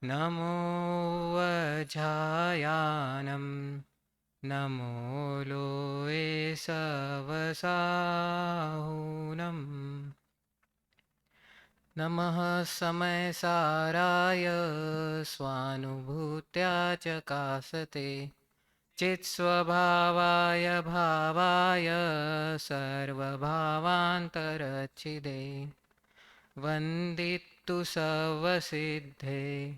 नमो वज्रायानं नमो लोये सवसाहुनं नमः समयसाराय स्वानुभूत्या च कासते चित्स्वभावाय भावाय सर्वभावान्तरच्छिदे वन्दितु सर्वसिद्धे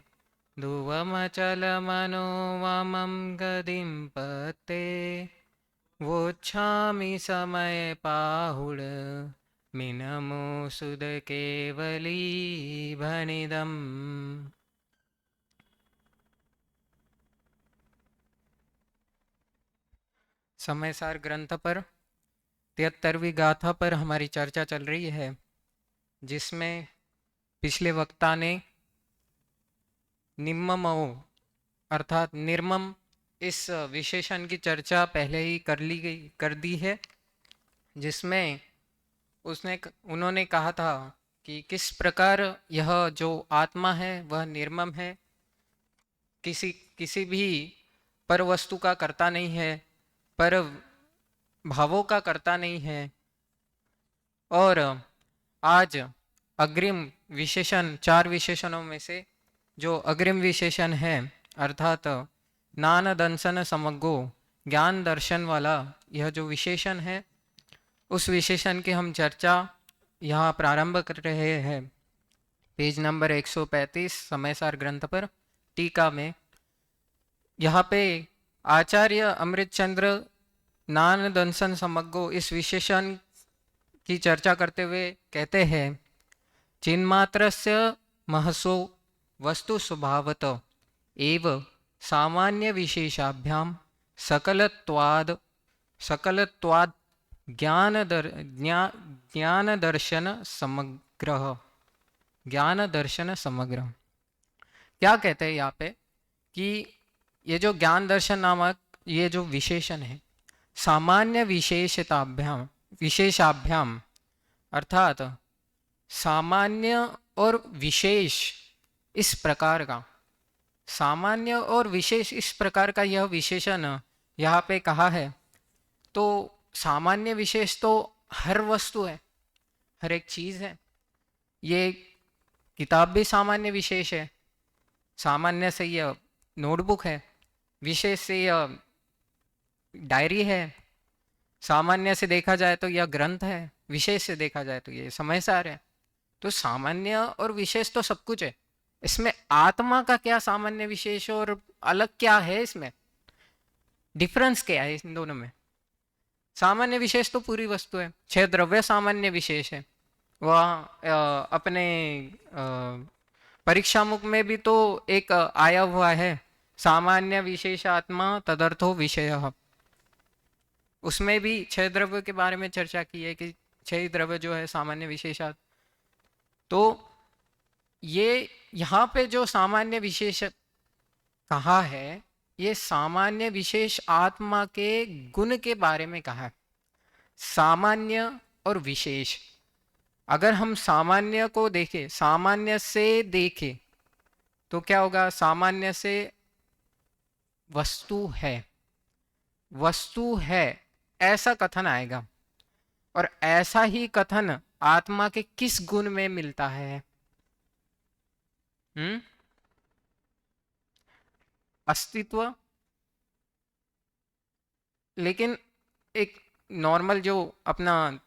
ध्रुवमचलमनोवमं गतिं पते वोच्छामि समयपाहुड मिनमो सुदकेवलीभनिदम्। समयसार ग्रंथ पर 73वीं गाथा पर हमारी चर्चा चल रही है, जिसमें पिछले वक्ता ने निम्ममो अर्थात निर्मम इस विशेषण की चर्चा पहले ही कर दी है, जिसमें उन्होंने कहा था कि किस प्रकार यह जो आत्मा है वह निर्मम है, किसी किसी भी पर वस्तु का कर्ता नहीं है, पर भावों का कर्ता नहीं है। और आज अग्रिम विशेषण, 4 विशेषणों में से जो अग्रिम विशेषण है अर्थात नान दंसन समग्गो, ज्ञान दर्शन वाला यह जो विशेषण है, उस विशेषण की हम चर्चा यहाँ प्रारंभ कर रहे हैं। पेज नंबर 135 समयसार ग्रंथ पर टीका में यहाँ पे आचार्य अमृतचंद्र नान दंसन समग्गो इस विशेषण की चर्चा करते हुए कहते हैं, चिन्मात्रस्य महसो वस्तु स्वभावत एव सामान्य विशेषाभ्याम सकलत्वाद ज्ञान दर्शन समग्र। क्या कहते हैं यहाँ पे कि ये जो ज्ञान दर्शन नामक ये जो विशेषण है, सामान्य विशेषाभ्याम अर्थात सामान्य और विशेष इस प्रकार का, सामान्य और विशेष इस प्रकार का यह विशेषण यहाँ पे कहा है। तो सामान्य विशेष तो हर वस्तु है, हर एक चीज है। ये किताब भी सामान्य विशेष है, सामान्य से यह नोटबुक है, विशेष से यह डायरी है, सामान्य से देखा जाए तो यह ग्रंथ है, विशेष से देखा जाए तो यह समयसार है। तो सामान्य और विशेष तो सब कुछ है, इसमें आत्मा का क्या सामान्य विशेष और अलग क्या है, इसमें डिफरेंस क्या है इन दोनों में? सामान्य विशेष तो पूरी वस्तु है, 6 द्रव्य सामान्य विशेष है। वह अपने परीक्षा मुख में भी तो एक आया हुआ है, सामान्य विशेष आत्मा तदर्थो विषय। उसमें भी 6 द्रव्य के बारे में चर्चा की है कि 6 द्रव्य जो है सामान्य विशेषात। तो ये यहाँ पे जो सामान्य विशेष कहा है, ये सामान्य विशेष आत्मा के गुण के बारे में कहा है। सामान्य और विशेष, अगर हम सामान्य को देखें, सामान्य से देखें तो क्या होगा? सामान्य से वस्तु है, वस्तु है ऐसा कथन आएगा। और ऐसा ही कथन आत्मा के किस गुण में मिलता है? अस्तित्व। लेकिन एक नॉर्मल जो अपना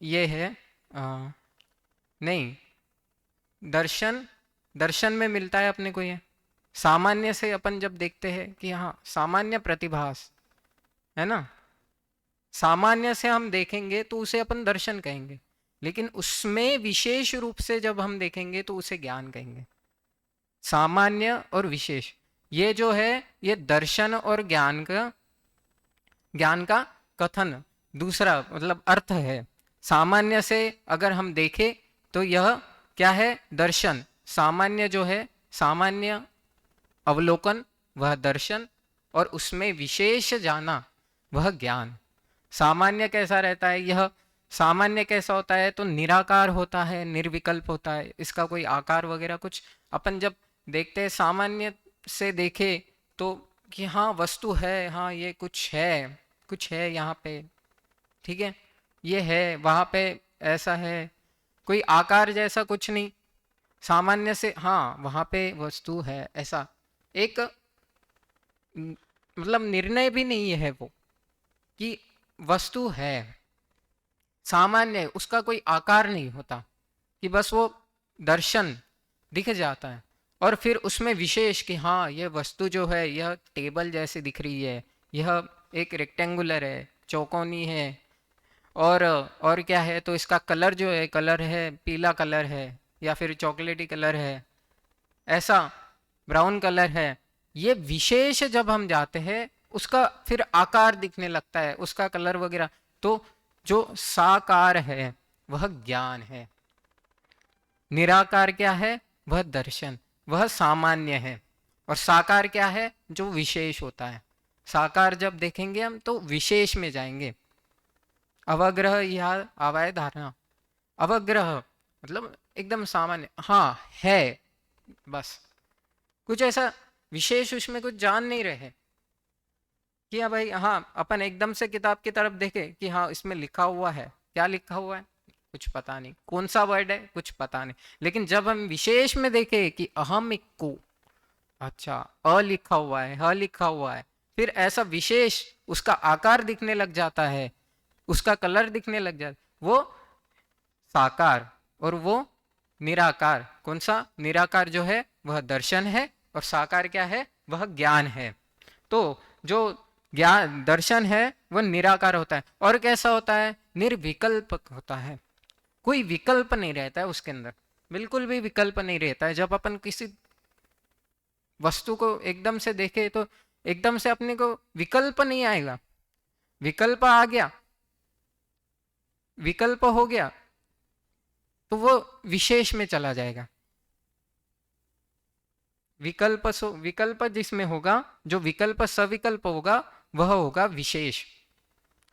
ये है नहीं, दर्शन में मिलता है अपने को। ये सामान्य से अपन जब देखते हैं कि हाँ सामान्य प्रतिभास है ना, सामान्य से हम देखेंगे तो उसे अपन दर्शन कहेंगे, लेकिन उसमें विशेष रूप से जब हम देखेंगे तो उसे ज्ञान कहेंगे। सामान्य और विशेष ये जो है, ये दर्शन और ज्ञान का कथन दूसरा मतलब अर्थ है। सामान्य से अगर हम देखें तो यह क्या है? दर्शन। सामान्य जो है, सामान्य अवलोकन वह दर्शन, और उसमें विशेष जाना वह ज्ञान। सामान्य कैसा रहता है? यह सामान्य कैसा होता है? तो निराकार होता है, निर्विकल्प होता है, इसका कोई आकार वगैरह कुछ अपन जब देखते सामान्य से देखे तो कि हाँ वस्तु है, हाँ ये कुछ है यहाँ पे, ठीक है, ये है वहाँ पे, ऐसा है, कोई आकार जैसा कुछ नहीं, सामान्य से हाँ वहाँ पे वस्तु है, ऐसा एक मतलब निर्णय भी नहीं है वो कि वस्तु है, सामान्य है, उसका कोई आकार नहीं होता, कि बस वो दर्शन दिख जाता है। और फिर उसमें विशेष कि हाँ यह वस्तु जो है यह टेबल जैसे दिख रही है, यह एक रेक्टेंगुलर है, चौकोनी है, और क्या है, तो इसका कलर जो है, कलर है पीला कलर है, या फिर चॉकलेटी कलर है, ऐसा ब्राउन कलर है। ये विशेष जब हम जाते हैं उसका फिर आकार दिखने लगता है, उसका कलर वगैरह। तो जो साकार है वह ज्ञान है, निराकार क्या है, वह दर्शन, वह सामान्य है। और साकार क्या है, जो विशेष होता है। साकार जब देखेंगे हम तो विशेष में जाएंगे। अवग्रह या अवय धारणा, अवग्रह मतलब एकदम सामान्य, हाँ है, बस कुछ ऐसा विशेष उसमें कुछ जान नहीं रहे कि हाँ भाई, हाँ अपन एकदम से किताब की तरफ देखे कि हाँ इसमें लिखा हुआ है, क्या लिखा हुआ है कुछ पता नहीं, कौन सा वर्ड है कुछ पता नहीं। लेकिन जब हम विशेष में देखे कि अहम इक्को, अच्छा अ लिखा हुआ है, ह लिखा हुआ है, फिर ऐसा विशेष उसका आकार दिखने लग जाता है, उसका कलर दिखने लग जाता है, वो साकार। और वो निराकार, कौन सा, निराकार जो है वह दर्शन है, और साकार क्या है, वह ज्ञान है। तो जो ज्ञान दर्शन है वह निराकार होता है, और कैसा होता है, निर्विकल्प होता है, कोई विकल्प नहीं रहता है उसके अंदर, बिल्कुल भी विकल्प नहीं रहता है। जब अपन किसी वस्तु को एकदम से देखे तो एकदम से अपने को विकल्प नहीं आएगा, विकल्प आ गया, विकल्प हो गया तो वो विशेष में चला जाएगा। विकल्प जिसमें होगा, जो विकल्प सविकल्प होगा वह होगा विशेष।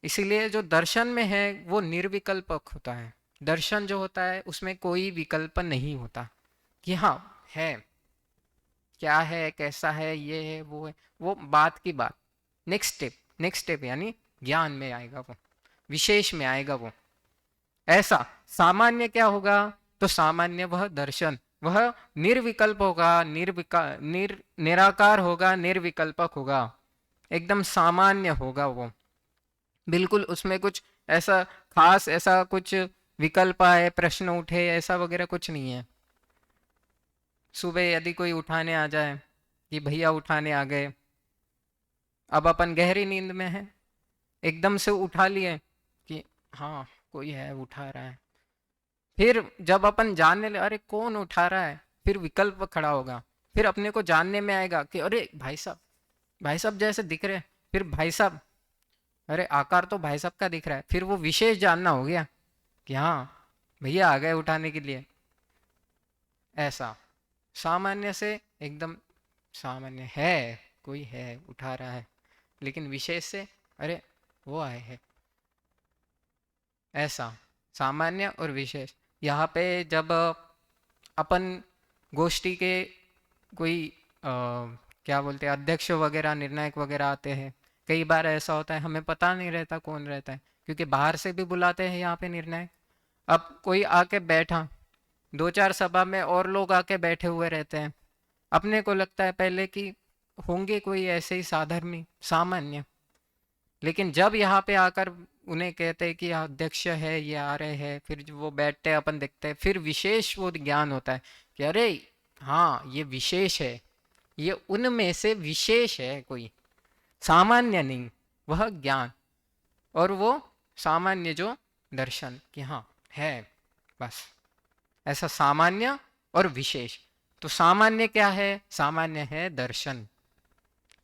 इसीलिए जो दर्शन में है वो निर्विकल्पक होता है। दर्शन जो होता है उसमें कोई विकल्प नहीं होता कि हाँ है, क्या है, कैसा है, ये है, वो है, वो बात की बात। नेक्स्ट स्टेप यानी ज्ञान में आएगा वो, विशेष में आएगा वो। ऐसा सामान्य क्या होगा, तो सामान्य वह दर्शन, वह निर्विकल्प होगा, निराकार होगा, निर्विकल्पक होगा, एकदम सामान्य होगा वो, बिल्कुल उसमें कुछ ऐसा खास, ऐसा कुछ विकल्प आए, प्रश्न उठे, ऐसा वगैरह कुछ नहीं है। सुबह यदि कोई उठाने आ जाए कि भैया उठाने आ गए, अब अपन गहरी नींद में है, एकदम से उठा लिए कि हाँ कोई है उठा रहा है, फिर जब अपन जानने ले अरे कौन उठा रहा है, फिर विकल्प खड़ा होगा, फिर अपने को जानने में आएगा कि अरे भाई साहब, भाई साहब जैसे दिख रहे हैं, फिर भाई साहब, अरे आकार तो भाई साहब का दिख रहा है, फिर वो विशेष जानना हो गया कि हाँ भैया आ गए उठाने के लिए। ऐसा सामान्य से एकदम सामान्य है, कोई है उठा रहा है, लेकिन विशेष से अरे वो आए हैं, ऐसा सामान्य और विशेष। यहाँ पे जब अपन गोष्ठी के कोई क्या बोलते हैं, अध्यक्ष वगैरह, निर्णायक वगैरह आते हैं, कई बार ऐसा होता है हमें पता नहीं रहता कौन रहता है, क्योंकि बाहर से भी बुलाते हैं यहाँ पे निर्णायक। अब कोई आके बैठा, दो चार सभा में और लोग आके बैठे हुए रहते हैं, अपने को लगता है पहले कि होंगे कोई ऐसे ही साधर्मी सामान्य, लेकिन जब यहाँ पे आकर उन्हें कहते हैं कि अध्यक्ष है ये आ रहे हैं, फिर जो वो बैठते हैं अपन देखते हैं, फिर विशेष वो ज्ञान होता है कि अरे हाँ ये विशेष है, ये उनमें से विशेष है, कोई सामान्य नहीं, वह ज्ञान। और वो सामान्य जो दर्शन कि हाँ है, बस ऐसा सामान्य और विशेष। तो सामान्य क्या है, सामान्य है दर्शन,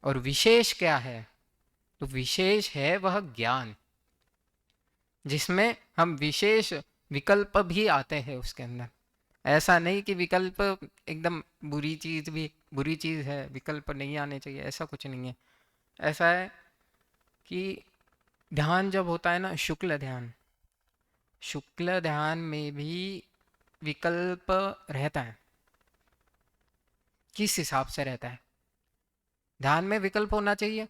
और विशेष क्या है, तो विशेष है वह ज्ञान, जिसमें हम विशेष विकल्प भी आते हैं उसके अंदर। ऐसा नहीं कि विकल्प एकदम बुरी चीज, भी बुरी चीज है, विकल्प नहीं आने चाहिए, ऐसा कुछ नहीं है। ऐसा है कि ध्यान जब होता है ना, शुक्ल ध्यान, शुक्ल ध्यान में भी विकल्प रहता है, किस हिसाब से रहता है? ध्यान में विकल्प होना चाहिए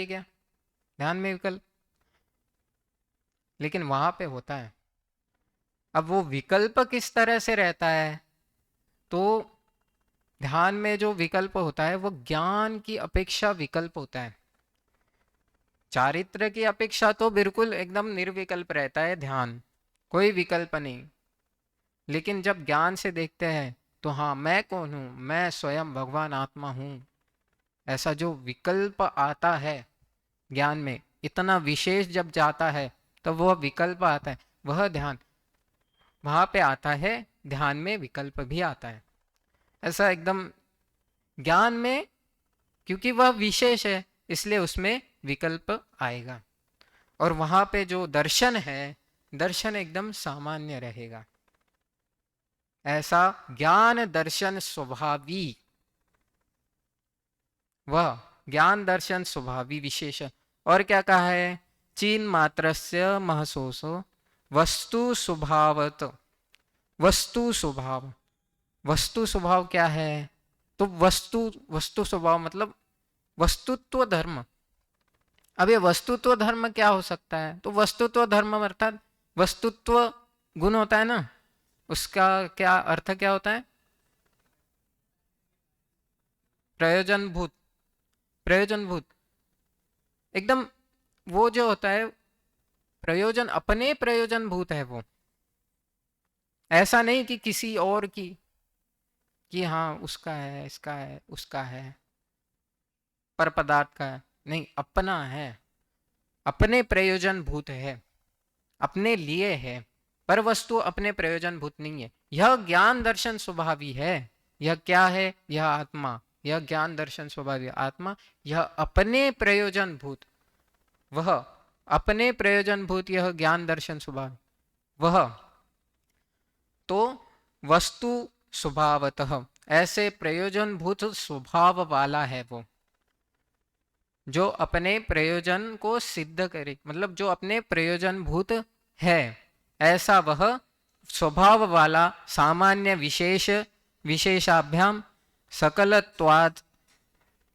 क्या ध्यान में विकल्प? लेकिन वहां पे होता है। अब वो विकल्प किस तरह से रहता है? तो ध्यान में जो विकल्प होता है वो ज्ञान की अपेक्षा विकल्प होता है। चारित्र की अपेक्षा तो बिल्कुल एकदम निर्विकल्प रहता है ध्यान, कोई विकल्प नहीं। लेकिन जब ज्ञान से देखते हैं तो हाँ, मैं कौन हूँ, मैं स्वयं भगवान आत्मा हूँ, ऐसा जो विकल्प आता है ज्ञान में, इतना विशेष जब जाता है तब वह विकल्प आता है, वह ध्यान वहां पे आता है। ध्यान में विकल्प भी आता है, ऐसा एकदम ज्ञान में, क्योंकि वह विशेष है इसलिए उसमें विकल्प आएगा। और वहां पे जो दर्शन है, दर्शन एकदम सामान्य रहेगा। ऐसा ज्ञान दर्शन स्वभावी, वह ज्ञान दर्शन स्वभावी विशेष। और क्या कहा है? चीन मात्रस्य महसोसो वस्तु स्वभावत। वस्तु स्वभाव, वस्तु स्वभाव क्या है? तो वस्तु, वस्तु स्वभाव मतलब वस्तुत्व धर्म। अब ये वस्तुत्व धर्म क्या हो सकता है? तो वस्तुत्व धर्म अर्थात वस्तुत्व गुण होता है ना, उसका क्या अर्थ क्या होता है? प्रयोजनभूत, प्रयोजनभूत एकदम, वो जो होता है प्रयोजन, अपने प्रयोजनभूत है वो। ऐसा नहीं कि किसी और की, कि हाँ उसका है, इसका है, उसका है, पर पदार्थ का है, नहीं, अपना है, अपने प्रयोजन भूत है, अपने लिए है। पर वस्तु अपने प्रयोजन भूत नहीं है। यह ज्ञान दर्शन स्वभावी है। यह क्या है? यह आत्मा, यह ज्ञान दर्शन स्वभावी आत्मा, यह अपने प्रयोजन भूत, वह अपने प्रयोजन भूत, यह ज्ञान दर्शन स्वभाव, वह तो वस्तु स्वभावतः ऐसे प्रयोजन भूत स्वभाव वाला है वो, जो अपने प्रयोजन को सिद्ध करे, मतलब जो अपने प्रयोजन भूत है, ऐसा वह स्वभाव वाला सामान्य विशेष विशेषाभ्याम सकलत्वाद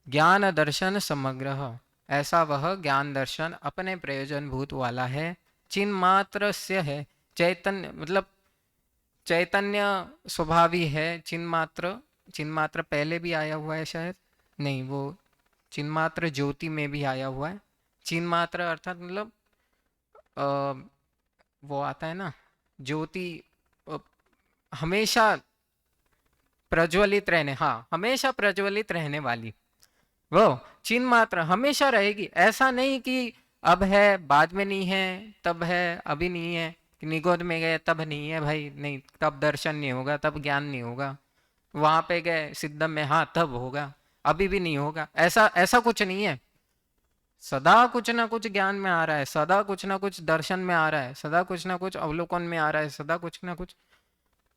ज्ञान दर्शन समग्र, ऐसा वह ज्ञान दर्शन अपने प्रयोजन भूत वाला है। चिन्ह मात्र से है, चैतन्य मतलब चैतन्य स्वभावी है। चिन्ह मात्र, चिन्ह मात्र पहले भी आया हुआ है शायद, नहीं, वो चिन्ह मात्र ज्योति में भी आया हुआ है। चिन्ह मात्र अर्थात मतलब वो आता है ना, ज्योति अ, हमेशा प्रज्वलित रहने, हाँ, हमेशा प्रज्वलित रहने वाली, वो चिन्ह मात्र हमेशा रहेगी। ऐसा नहीं कि अब है बाद में नहीं है, तब है अभी नहीं है, निगोद में गए तब नहीं है, भाई नहीं, तब दर्शन नहीं होगा, तब ज्ञान नहीं होगा, वहां पे गए सिद्धम में, हाँ तब होगा, अभी भी नहीं होगा, ऐसा ऐसा कुछ नहीं है। सदा कुछ ना कुछ ज्ञान में आ रहा है, सदा कुछ ना कुछ दर्शन में आ रहा है, सदा कुछ ना कुछ अवलोकन में आ रहा है, सदा कुछ ना कुछ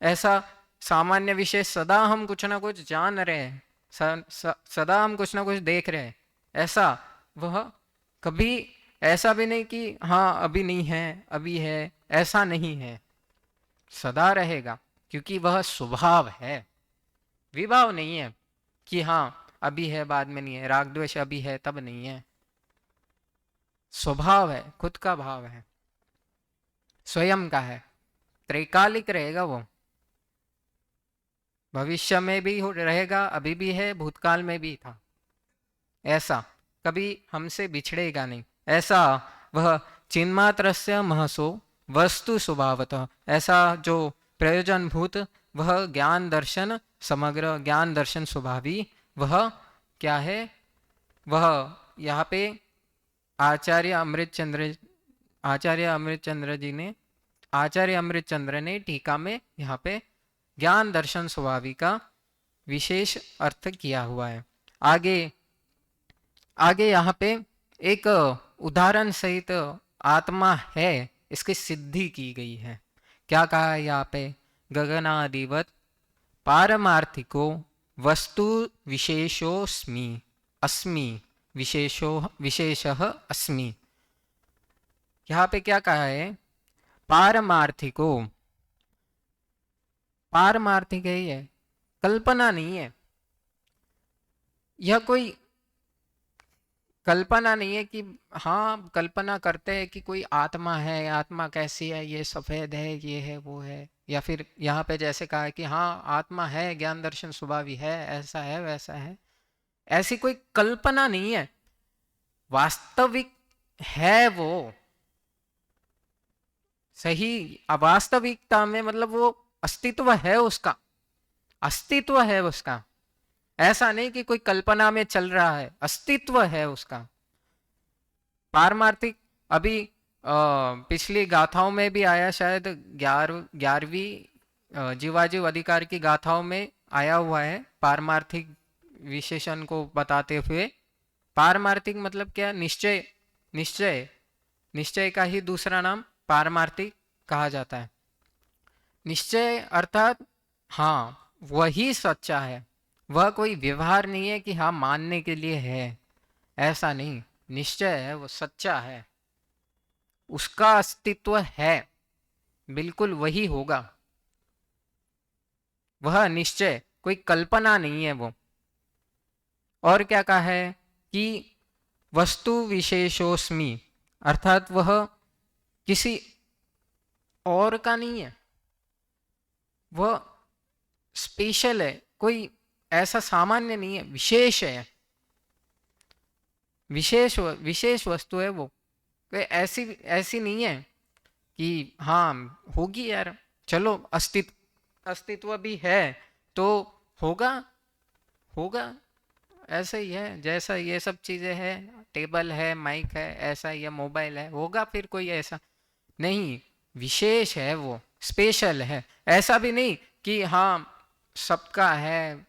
ऐसा सामान्य विषय, सदा हम कुछ ना कुछ जान रहे हैं, सदा हम कुछ ना कुछ देख रहे हैं। ऐसा वह कभी ऐसा भी नहीं कि हाँ अभी नहीं है, अभी है, ऐसा नहीं है, सदा रहेगा, क्योंकि वह स्वभाव है, विभाव नहीं है कि हाँ अभी है बाद में नहीं है, राग द्वेष अभी है तब नहीं है, स्वभाव है, खुद का भाव है, स्वयं का है, त्रैकालिक रहेगा वो, भविष्य में भी रहेगा, अभी भी है, भूतकाल में भी था, ऐसा कभी हमसे बिछड़ेगा नहीं। ऐसा वह चिन्मात्रस्य महसो वस्तु स्वभावतः, ऐसा जो प्रयोजन भूत, वह ज्ञान दर्शन समग्र, ज्ञान दर्शन स्वभावी, वह क्या है? वह यहाँ पे आचार्य अमृतचंद्र, आचार्य अमृतचंद्र जी ने, आचार्य अमृतचंद्र ने टीका में यहाँ पे ज्ञान दर्शन स्वभावी का विशेष अर्थ किया हुआ है। आगे आगे यहाँ पे एक उदाहरण सहित आत्मा है, इसकी सिद्धि की गई है। क्या कहा है यहाँ पे? गगनादिवत पारमार्थिको वस्तु विशेषोस्मि अस्मि विशेषो विशेषः अस्मि। यहाँ पे क्या कहा है? पारमार्थिको, पारमार्थिक है, कल्पना नहीं है, यह कोई कल्पना नहीं है कि हाँ कल्पना करते हैं कि कोई आत्मा है, आत्मा कैसी है, ये सफेद है, ये है, वो है, या फिर यहाँ पे जैसे कहा है कि हाँ आत्मा है, ज्ञान दर्शन स्वभावी है, ऐसा है वैसा है। ऐसी कोई कल्पना नहीं है, वास्तविक है वो। सही अवास्तविकता में मतलब वो अस्तित्व है उसका, अस्तित्व है उसका। ऐसा नहीं कि कोई कल्पना में चल रहा है, अस्तित्व है उसका। पारमार्थिक अभी पिछली गाथाओं में भी आया, शायद 11वीं जीवाजीव अधिकार की गाथाओं में आया हुआ है पारमार्थिक विशेषण को बताते हुए। पारमार्थिक मतलब क्या? निश्चय। निश्चय, निश्चय का ही दूसरा नाम पारमार्थिक कहा जाता है। निश्चय अर्थात हाँ वही सच्चा है, वह कोई व्यवहार नहीं है कि हाँ मानने के लिए है, ऐसा नहीं। निश्चय है, वो सच्चा है, उसका अस्तित्व है, बिल्कुल वही होगा। वह निश्चय, कोई कल्पना नहीं है वो। और क्या कहा है कि वस्तु विशेषोस्मि, अर्थात वह किसी और का नहीं है, वह स्पेशल है, कोई ऐसा सामान्य नहीं है, विशेष है, विशेष वस्तु है वो। कोई ऐसी ऐसी नहीं है कि हाँ होगी यार, चलो अस्तित्व भी है तो होगा, होगा ऐसा ही है जैसा ये सब चीजें हैं, टेबल है, माइक है, ऐसा ही है, मोबाइल है, होगा फिर कोई ऐसा नहीं। विशेष है वो, स्पेशल है। ऐसा भी नहीं कि हाँ सबका है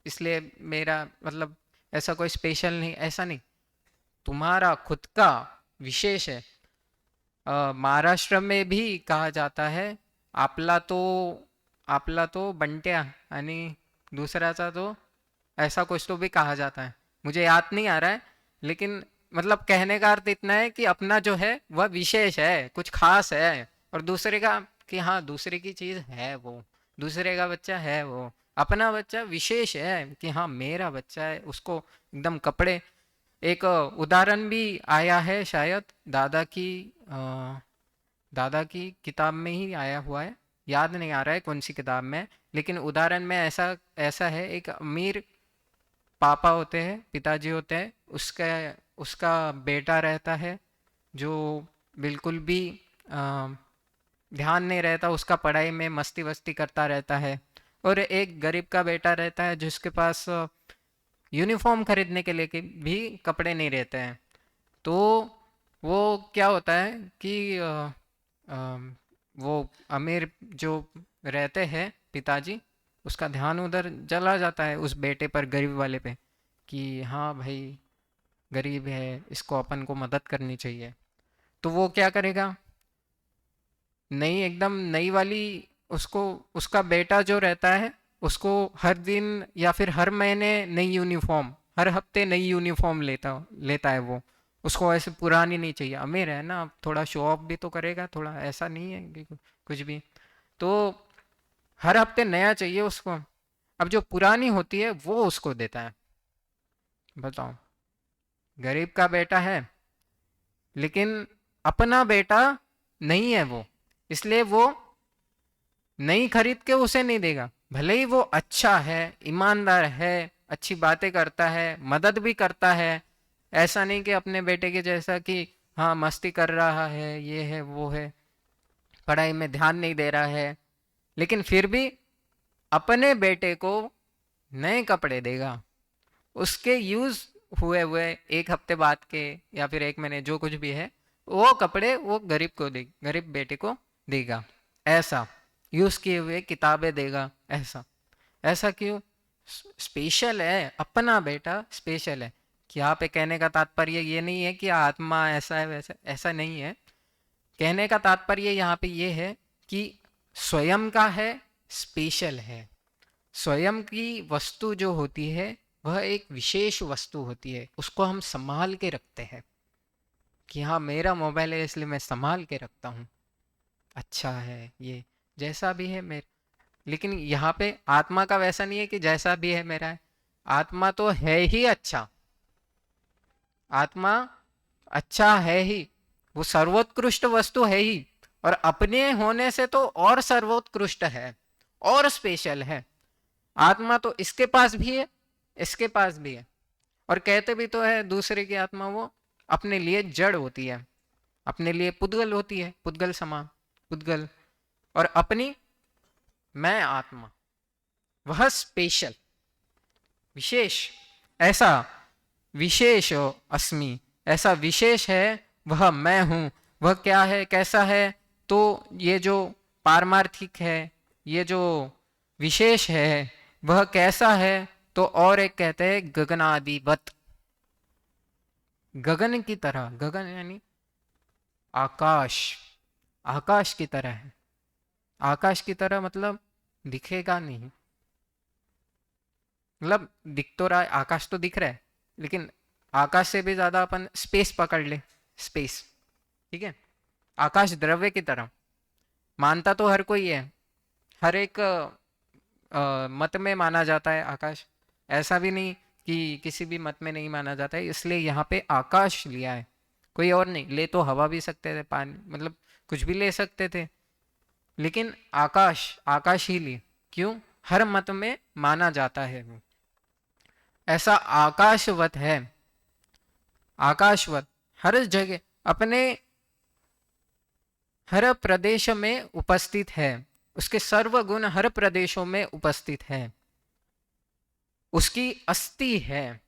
इसलिए मेरा मतलब ऐसा कोई स्पेशल नहीं, ऐसा नहीं। तुम्हारा खुद का विशेष है। महाराष्ट्र में भी कहा जाता है आपला तो बंट्या आणि दूसऱ्याचा तो ऐसा कुछ तो भी कहा जाता है, मुझे याद नहीं आ रहा है, लेकिन मतलब कहने का अर्थ इतना है कि अपना जो है वह विशेष है, कुछ खास है, और दूसरे का कि हाँ दूसरे की चीज है वो, दूसरे का बच्चा है वो, अपना बच्चा विशेष है कि हाँ मेरा बच्चा है, उसको एकदम कपड़े। एक उदाहरण भी आया है शायद दादा की किताब में ही आया हुआ है, याद नहीं आ रहा है कौन सी किताब में, लेकिन उदाहरण में ऐसा ऐसा है, एक अमीर पापा होते हैं, पिताजी होते हैं, उसका उसका बेटा रहता है जो बिल्कुल भी अ, ध्यान नहीं रहता उसका पढ़ाई में, मस्ती वस्ती करता रहता है। और एक गरीब का बेटा रहता है जिसके पास यूनिफॉर्म खरीदने के लिए भी कपड़े नहीं रहते हैं। तो वो क्या होता है कि अ, वो अमीर जो रहते हैं पिताजी, उसका ध्यान उधर चला जाता है उस बेटे पर, गरीब वाले पे, कि हाँ भाई गरीब है, इसको अपन को मदद करनी चाहिए। तो वो क्या करेगा, नई एकदम नई वाली, उसको उसका बेटा जो रहता है उसको हर दिन या फिर हर महीने नई यूनिफॉर्म, हर हफ्ते नई यूनिफॉर्म लेता लेता है वो, उसको ऐसे पुरानी नहीं चाहिए, अमीर है ना, थोड़ा शो ऑफ भी तो करेगा, थोड़ा ऐसा नहीं है कि कुछ भी। तो हर हफ्ते नया चाहिए उसको, अब जो पुरानी होती है वो उसको देता है। बताओ, गरीब का बेटा है लेकिन अपना बेटा नहीं है वो, इसलिए वो नहीं खरीद के उसे नहीं देगा, भले ही वो अच्छा है, ईमानदार है, अच्छी बातें करता है, मदद भी करता है। ऐसा नहीं कि अपने बेटे के जैसा कि हाँ मस्ती कर रहा है, ये है वो है, पढ़ाई में ध्यान नहीं दे रहा है, लेकिन फिर भी अपने बेटे को नए कपड़े देगा, उसके यूज हुए हुए एक हफ्ते बाद के या फिर एक महीने जो कुछ भी है, वो कपड़े वो गरीब को दे, गरीब बेटे को देगा। ऐसा यूज किए हुए किताबें देगा, ऐसा। ऐसा क्यों? स्पेशल है, अपना बेटा स्पेशल है। कि यहाँ पे कहने का तात्पर्य ये नहीं है कि आत्मा ऐसा है वैसा, ऐसा नहीं है। कहने का तात्पर्य यहाँ पे ये है कि स्वयं का है, स्पेशल है। स्वयं की वस्तु जो होती है वह एक विशेष वस्तु होती है, उसको हम संभाल के रखते हैं कि हाँ मेरा मोबाइल है इसलिए मैं संभाल के रखता हूँ, अच्छा है ये, जैसा भी है मेरे, लेकिन यहाँ पे आत्मा का वैसा नहीं है कि जैसा भी है मेरा है। आत्मा तो है ही अच्छा, आत्मा अच्छा है ही, वो सर्वोत्कृष्ट वस्तु है ही, और अपने होने से तो और सर्वोत्कृष्ट है और स्पेशल है। आत्मा तो इसके पास भी है, इसके पास भी है, और कहते भी तो है दूसरे की आत्मा वो अपने लिए जड़ होती है, अपने लिए पुद्गल होती है, पुद्गल समान, पुद्गल, और अपनी मैं आत्मा, वह स्पेशल, विशेष, ऐसा विशेष अस्मि, ऐसा विशेष है वह मैं हूं। वह क्या है, कैसा है, तो ये जो पारमार्थिक है, ये जो विशेष है, वह कैसा है, तो और एक कहते हैं गगनादिवत, गगन की तरह, गगन यानी आकाश, आकाश की तरह है। आकाश की तरह मतलब दिखेगा नहीं, मतलब दिख तो रहा है, आकाश तो दिख रहा है, लेकिन आकाश से भी ज्यादा अपन स्पेस पकड़ ले, स्पेस, ठीक है, आकाश द्रव्य की तरह मानता तो हर कोई है, हर एक मत में माना जाता है आकाश, ऐसा भी नहीं कि किसी भी मत में नहीं माना जाता है, इसलिए यहाँ पे आकाश लिया है, कोई और नहीं। ले तो हवा भी सकते थे, पानी, मतलब कुछ भी ले सकते थे, लेकिन आकाश, आकाश ही लिए, क्यों, हर मत में माना जाता है वो, ऐसा आकाशवत है, आकाशवत हर जगह, अपने हर प्रदेश में उपस्थित है, उसके सर्व गुण हर प्रदेशों में उपस्थित है, उसकी अस्थि है,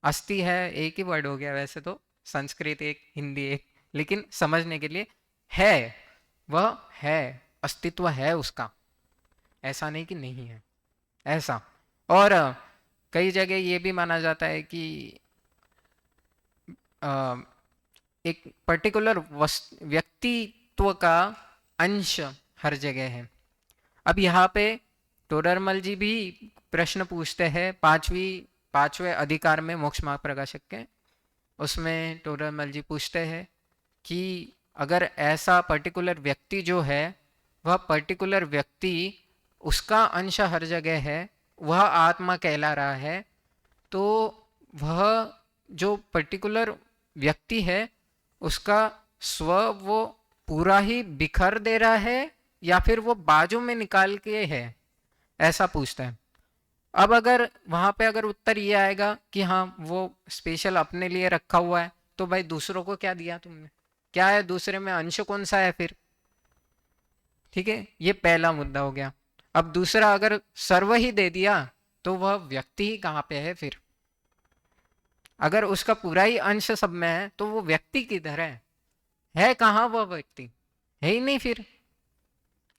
अस्थि है एक ही वर्ड हो गया वैसे तो, संस्कृत एक, हिंदी एक, लेकिन समझने के लिए है, वह है, अस्तित्व है उसका, ऐसा नहीं कि नहीं है, ऐसा। और कई जगह ये भी माना जाता है कि अ, एक पर्टिकुलर व्यक्तित्व का अंश हर जगह है। अब यहाँ पे टोडरमल जी भी प्रश्न पूछते हैं, पांचवें अधिकार में, मोक्ष मार्ग प्रकाशक के, उसमें टोडरमल जी पूछते हैं कि अगर ऐसा पर्टिकुलर व्यक्ति जो है, वह पर्टिकुलर व्यक्ति, उसका अंश हर जगह है, वह आत्मा कहला रहा है, तो वह जो पर्टिकुलर व्यक्ति है, उसका स्व वो पूरा ही बिखर दे रहा है, या फिर वो बाजू में निकाल के है, ऐसा पूछता है। अब अगर वहां पे अगर उत्तर ये आएगा कि हाँ वो स्पेशल अपने लिए रखा हुआ है, तो भाई दूसरों को क्या दिया तुमने, क्या है दूसरे में, अंश कौन सा है फिर, ठीक है, ये पहला मुद्दा हो गया। अब दूसरा, अगर सर्व ही दे दिया, तो वह व्यक्ति ही कहाँ पे है फिर, अगर उसका पूरा ही अंश सब में है, तो वो व्यक्ति किधर है कहाँ वो व्यक्ति, है ही नहीं फिर,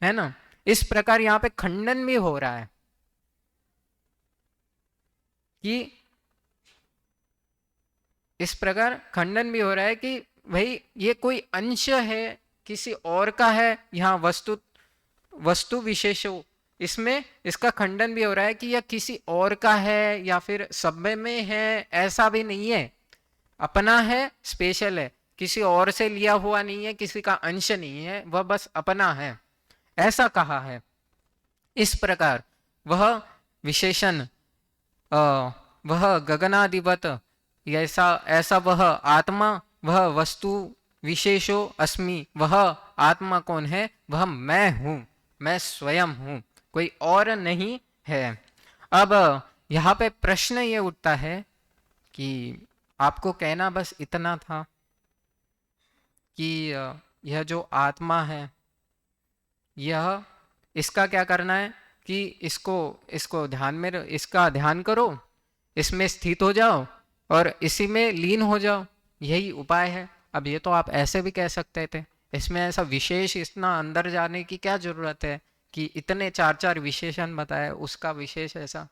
है ना। इस प्रकार यहाँ पे खंडन भी हो रहा है कि, इस प्रकार खंडन भी हो रहा है कि भाई ये कोई अंश है, किसी और का है, यहाँ वस्तु, वस्तु विशेषो, इसमें इसका खंडन भी हो रहा है कि यह किसी और का है या फिर सब में है, ऐसा भी नहीं है, अपना है, स्पेशल है, किसी और से लिया हुआ नहीं है, किसी का अंश नहीं है, वह बस अपना है, ऐसा कहा है। इस प्रकार वह विशेषण, वह गगनादिवत, ऐसा ऐसा वह आत्मा, वह वस्तु विशेषो अस्मि, वह आत्मा कौन है, वह मैं हूं, मैं स्वयं हूं, कोई और नहीं है। अब यहाँ पे प्रश्न ये उठता है कि आपको कहना बस इतना था कि यह जो आत्मा है, यह, इसका क्या करना है कि इसको इसको ध्यान में, इसका ध्यान करो, इसमें स्थित हो जाओ और इसी में लीन हो जाओ, यही उपाय है। अब ये तो आप ऐसे भी कह सकते थे, इसमें ऐसा विशेष इतना अंदर जाने की क्या जरूरत है कि इतने चार चार विशेषण बताए, उसका विशेष ऐसा,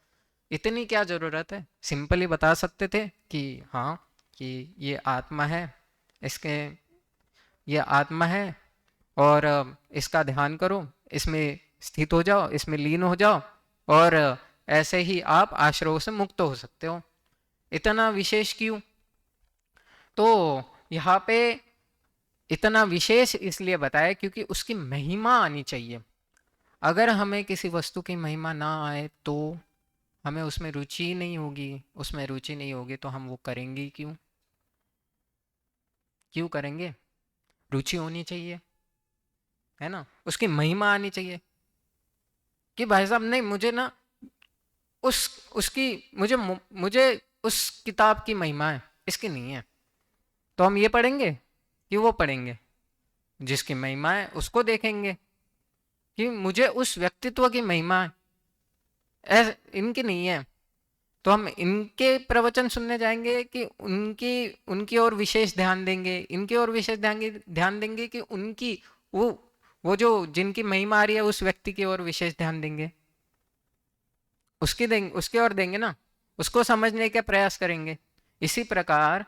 इतनी क्या जरूरत है, सिंपली बता सकते थे कि हाँ, कि ये आत्मा है, इसके, ये आत्मा है, और इसका ध्यान करो, इसमें स्थित हो जाओ, इसमें लीन हो जाओ, और ऐसे ही आप आश्रयों से मुक्त हो सकते हो। इतना विशेष क्यों, तो यहाँ पे इतना विशेष इसलिए बताया क्योंकि उसकी महिमा आनी चाहिए। अगर हमें किसी वस्तु की महिमा ना आए तो हमें उसमें रुचि ही नहीं होगी, उसमें रुचि नहीं होगी तो हम वो करेंगे क्यों? क्यों करेंगे? रुचि होनी चाहिए, है ना, उसकी महिमा आनी चाहिए कि भाई साहब नहीं, मुझे ना उस उसकी मुझे मुझे उस किताब की महिमा है, इसकी नहीं है, तो हम ये पढ़ेंगे कि वो पढ़ेंगे? जिसकी महिमा है उसको देखेंगे कि मुझे उस व्यक्तित्व की महिमा है, इनकी नहीं है, तो हम इनके प्रवचन सुनने जाएंगे कि उनकी उनकी ओर विशेष ध्यान देंगे, इनकी ओर विशेष ध्यान देंगे कि उनकी वो वो जो जिनकी महिमा आ रही है उस व्यक्ति की ओर विशेष ध्यान देंगे, उसकी ओर देंगे ना, उसको समझने का प्रयास करेंगे। इसी प्रकार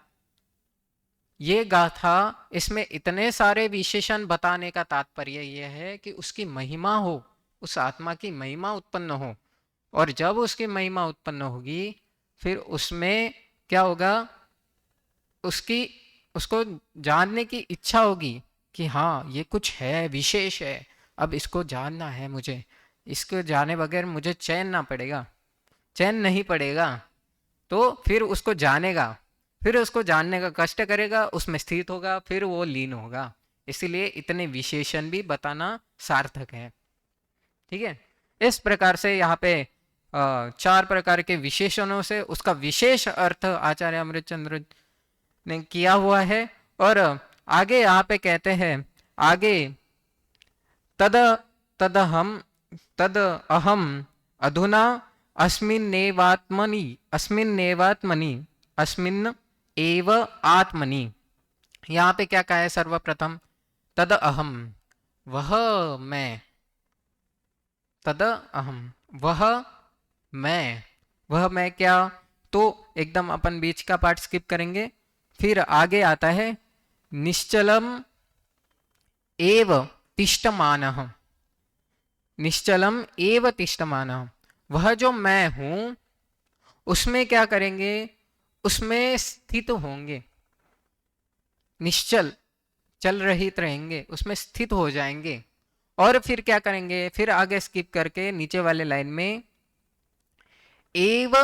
ये गाथा, इसमें इतने सारे विशेषण बताने का तात्पर्य यह है कि उसकी महिमा हो, उस आत्मा की महिमा उत्पन्न हो, और जब उसकी महिमा उत्पन्न होगी फिर उसमें क्या होगा, उसकी उसको जानने की इच्छा होगी कि हाँ ये कुछ है, विशेष है, अब इसको जानना है मुझे, इसको जाने बगैर मुझे चैन ना पड़ेगा, चैन नहीं पड़ेगा, तो फिर उसको जानेगा, फिर उसको जानने का कष्ट करेगा, उसमें स्थित होगा, फिर वो लीन होगा। इसीलिए इतने विशेषण भी बताना सार्थक है। ठीक है, इस प्रकार से यहाँ पे चार प्रकार के विशेषणों से उसका विशेष अर्थ आचार्य अमृतचंद्र ने किया हुआ है। और आगे यहाँ पे कहते हैं, आगे तद तदहम तद अहम अधुना अस्मिन्नेवात्मनि अस्मिन् एव आत्मनि। यहाँ पे क्या कहा है? सर्वप्रथम तद अहम, वह मैं, तद अहम वह मैं, वह मैं क्या? तो एकदम अपन बीच का पार्ट स्किप करेंगे, फिर आगे आता है निश्चलम एव तिष्ठमानः, निश्चलम एव तिष्ठमानः, वह जो मैं हूं उसमें क्या करेंगे? उसमें स्थित होंगे, निश्चल, चल रहित रहेंगे, उसमें स्थित हो जाएंगे। और फिर क्या करेंगे? फिर आगे स्किप करके नीचे वाले लाइन में एव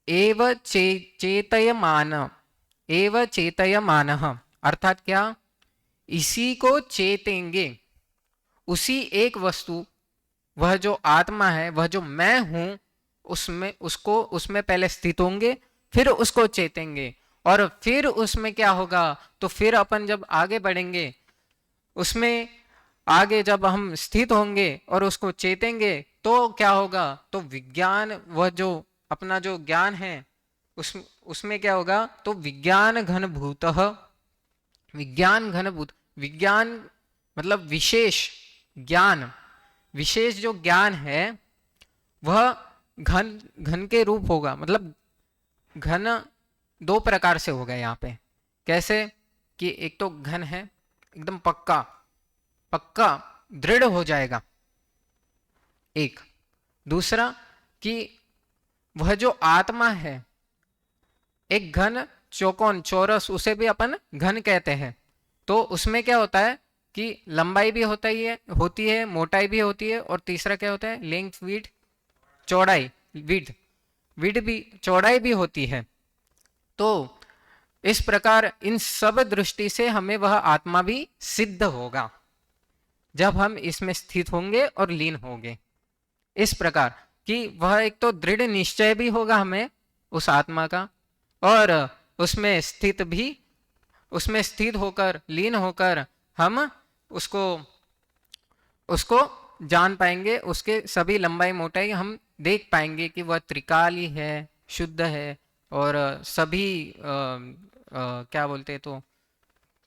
एव चेतयमान, एव चेतयमानः, अर्थात क्या? इसी को चेतेंगे, उसी एक वस्तु, वह जो आत्मा है, वह जो मैं हूं, उसमें पहले स्थित होंगे, फिर उसको चेतेंगे, और फिर उसमें क्या होगा? तो फिर अपन जब आगे बढ़ेंगे, उसमें आगे जब हम स्थित होंगे और उसको चेतेंगे तो क्या होगा? तो विज्ञान, वह जो अपना जो ज्ञान है उसमें क्या होगा? तो विज्ञान घनभूतः, विज्ञान घनभूत, विज्ञान मतलब विशेष ज्ञान, विशेष जो ज्ञान है वह घन घन के रूप होगा। मतलब घन दो प्रकार से होगा यहाँ पे। कैसे? कि एक तो घन है एकदम पक्का, पक्का दृढ़ हो जाएगा, एक। दूसरा कि वह जो आत्मा है, एक घन चौकोन, चौरस, उसे भी अपन घन कहते हैं। तो उसमें क्या होता है कि लंबाई भी होती है, मोटाई भी होती है, और तीसरा क्या होता है? लेंथ, विड्थ, चौड़ाई, विड्थ, विड्थ भी, चौड़ाई भी होती है। तो इस प्रकार इन सब दृष्टि से हमें वह आत्मा भी सिद्ध होगा जब हम इसमें स्थित होंगे और लीन होंगे। इस प्रकार कि वह एक तो दृढ़ निश्चय भी होगा हमें उस आत्मा का, और उसमें स्थित होकर, लीन होकर हम उसको उसको जान पाएंगे, उसके सभी लंबाई मोटाई हम देख पाएंगे कि वह त्रिकाली है, शुद्ध है, और सभी क्या बोलते हैं, तो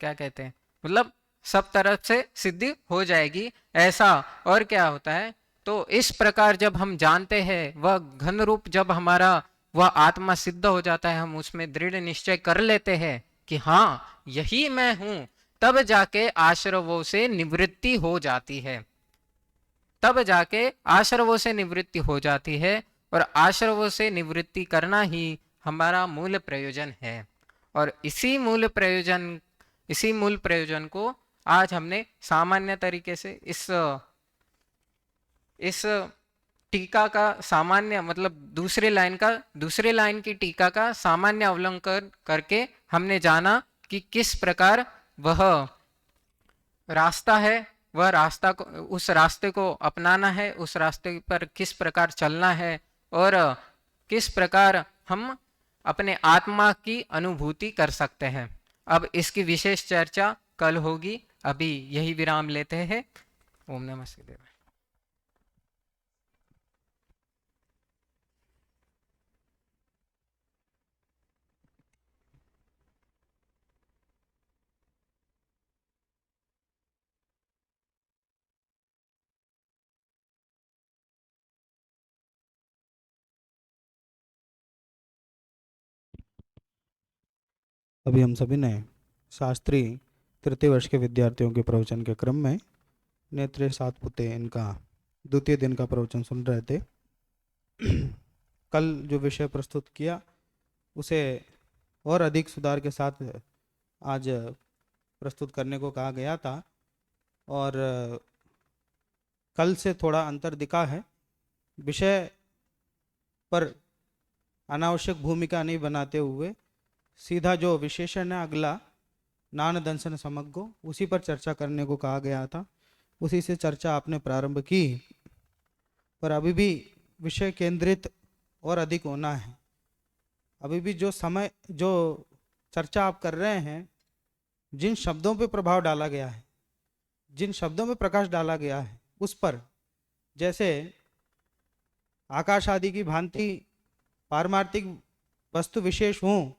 क्या कहते हैं, मतलब सब तरफ से सिद्धि हो जाएगी, ऐसा। और क्या होता है? तो इस प्रकार जब हम जानते हैं, वह घन रूप जब हमारा वह आत्मा सिद्ध हो जाता है, हम उसमें दृढ़ निश्चय कर लेते हैं कि हाँ यही मैं हूं, तब जाके आश्रवों से निवृत्ति हो जाती है, तब जाके आश्रवों से निवृत्ति हो जाती है। और आश्रवों से निवृत्ति करना ही हमारा मूल प्रयोजन है। और इसी मूल प्रयोजन को आज हमने सामान्य तरीके से इस टीका का सामान्य मतलब दूसरे लाइन की टीका का सामान्य अवलोकन करके हमने जाना कि किस प्रकार वह रास्ता है, वह रास्ता को उस रास्ते को अपनाना है, उस रास्ते पर किस प्रकार चलना है और किस प्रकार हम अपने आत्मा की अनुभूति कर सकते हैं। अब इसकी विशेष चर्चा कल होगी। अभी यही विराम लेते हैं। ओम नमः शिवाय। अभी हम सभी ने शास्त्री तृतीय वर्ष के विद्यार्थियों के प्रवचन के क्रम में नेत्रे सातपुते इनका द्वितीय दिन का प्रवचन सुन रहे थे। कल जो विषय प्रस्तुत किया उसे और अधिक सुधार के साथ आज प्रस्तुत करने को कहा गया था और कल से थोड़ा अंतर दिखा है। विषय पर अनावश्यक भूमिका नहीं बनाते हुए सीधा जो विशेषण है अगला नान दंशन समग्गो उसी पर चर्चा करने को कहा गया था। उसी से चर्चा आपने प्रारंभ की, पर अभी भी विषय केंद्रित और अधिक होना है। अभी भी जो चर्चा आप कर रहे हैं, जिन शब्दों पे प्रभाव डाला गया है, जिन शब्दों पे प्रकाश डाला गया है उस पर, जैसे आकाश आदि की भांति पारमार्थिक वस्तु विशेष हूँ,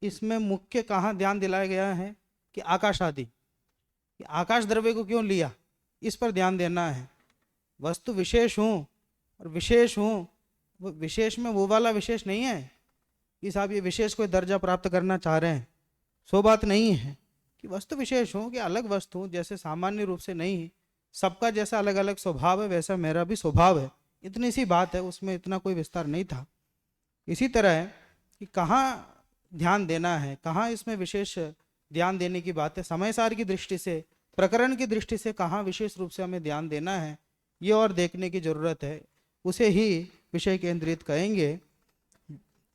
इसमें मुख्य कहाँ ध्यान दिलाया गया है कि आकाश आदि, कि आकाश द्रव्य को क्यों लिया, इस पर ध्यान देना है। वस्तु विशेष हूँ और विशेष हूँ, वो विशेष में वो वाला विशेष नहीं है कि साहब ये विशेष कोई दर्जा प्राप्त करना चाह रहे हैं, सो बात नहीं है। कि वस्तु विशेष हूँ कि अलग वस्तु हूँ, जैसे सामान्य रूप से नहीं, सबका जैसा अलग अलग स्वभाव है वैसा मेरा भी स्वभाव है, इतनी सी बात है, उसमें इतना कोई विस्तार नहीं था। इसी तरह है कि कहाँ ध्यान देना है, कहाँ इसमें विशेष ध्यान देने की बात है, समय सार की दृष्टि से, प्रकरण की दृष्टि से कहाँ विशेष रूप से हमें ध्यान देना है, ये और देखने की जरूरत है। उसे ही विषय केंद्रित कहेंगे।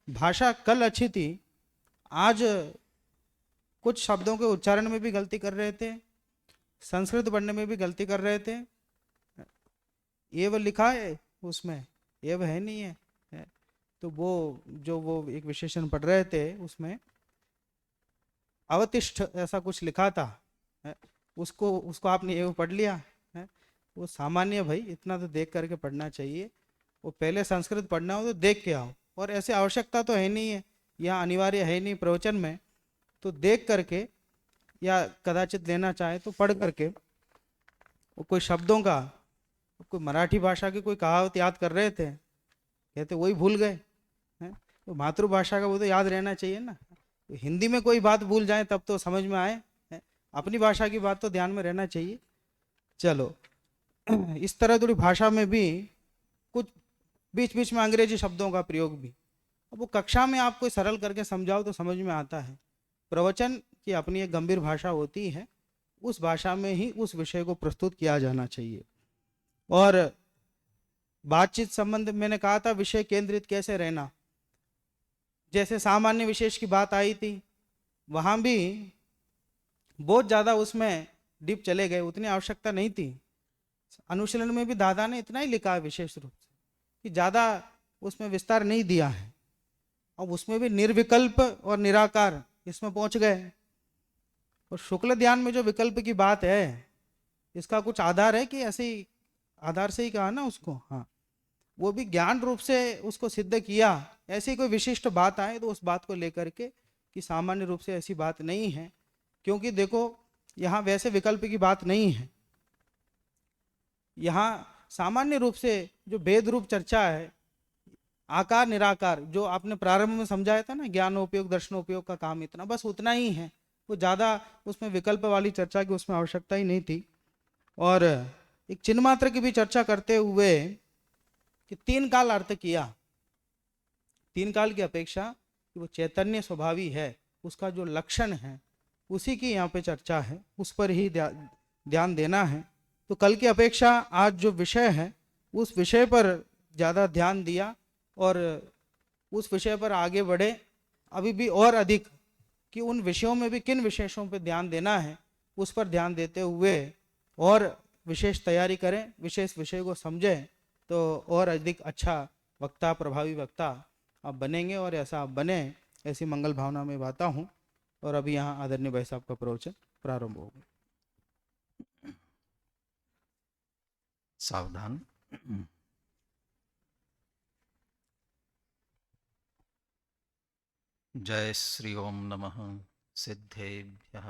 भाषा कल अच्छी थी, आज कुछ शब्दों के उच्चारण में भी गलती कर रहे थे, संस्कृत पढ़ने में भी गलती कर रहे थे। एव लिखा है उसमें, एव है नहीं है, तो वो एक विशेषण पढ़ रहे थे उसमें अवतिष्ठ ऐसा कुछ लिखा था, उसको आपने एव पढ़ लिया है। वो सामान्य भाई इतना तो देख करके पढ़ना चाहिए। वो पहले संस्कृत पढ़ना हो तो देख के आओ, और ऐसे आवश्यकता तो है नहीं है, यहाँ अनिवार्य है नहीं प्रवचन में, तो देख करके या कदाचित लेना चाहे तो पढ़ करके। वो कोई शब्दों का, कोई मराठी भाषा की कोई कहावत याद कर रहे थे, कहते वही भूल गए हैं। तो मातृभाषा का वो तो याद रहना चाहिए ना। तो हिंदी में कोई बात भूल जाए तब तो समझ में आए, अपनी भाषा की बात तो ध्यान में रहना चाहिए। चलो, इस तरह थोड़ी भाषा में भी कुछ बीच बीच में अंग्रेजी शब्दों का प्रयोग भी, अब वो कक्षा में आप कोई सरल करके समझाओ तो समझ में आता है। प्रवचन की अपनी एक गंभीर भाषा होती है, उस भाषा में ही उस विषय को प्रस्तुत किया जाना चाहिए। और बातचीत संबंध मैंने कहा था विषय केंद्रित कैसे रहना, जैसे सामान्य विशेष की बात आई थी, वहां भी बहुत ज़्यादा उसमें डीप चले गए, उतनी आवश्यकता नहीं थी। अनुशीलन में भी दादा ने इतना ही लिखा है विशेष रूप से, कि ज़्यादा उसमें विस्तार नहीं दिया है। अब उसमें भी निर्विकल्प और निराकार इसमें पहुंच गए। और शुक्ल ध्यान में जो विकल्प की बात है, इसका कुछ आधार है कि ऐसे ही आधार से ही कहा ना उसको, हाँ, वो भी ज्ञान रूप से उसको सिद्ध किया। ऐसी कोई विशिष्ट बात आए तो उस बात को लेकर के, कि सामान्य रूप से ऐसी बात नहीं है, क्योंकि देखो यहाँ वैसे विकल्प की बात नहीं है। यहाँ सामान्य रूप से जो भेद रूप चर्चा है, आकार निराकार, जो आपने प्रारंभ में समझाया था ना, ज्ञानोपयोग दर्शनोपयोग का काम इतना, बस उतना ही है। वो ज़्यादा उसमें विकल्प वाली चर्चा की उसमें आवश्यकता ही नहीं थी। और एक चिन्ह मात्र की भी चर्चा करते हुए कि तीन काल अर्थ किया, तीन काल की अपेक्षा कि वो चैतन्य स्वभावी है, उसका जो लक्षण है उसी की यहाँ पे चर्चा है, उस पर ही ध्यान देना है। तो कल की अपेक्षा आज जो विषय है उस विषय पर ज़्यादा ध्यान दिया और उस विषय पर आगे बढ़े। अभी भी और अधिक कि उन विषयों में भी किन विशेषों पर ध्यान देना है उस पर ध्यान देते हुए और विशेष तैयारी करें, विशेष विषय को समझें, तो और अधिक अच्छा वक्ता, प्रभावी वक्ता आप बनेंगे। और ऐसा आप बने, ऐसी मंगल भावना में बाता हूँ। और अभी यहाँ आदरणीय भाई साहब का प्रवचन प्रारंभ होगा। सावधान। जय श्री ओम नमः सिद्धेभ्यः।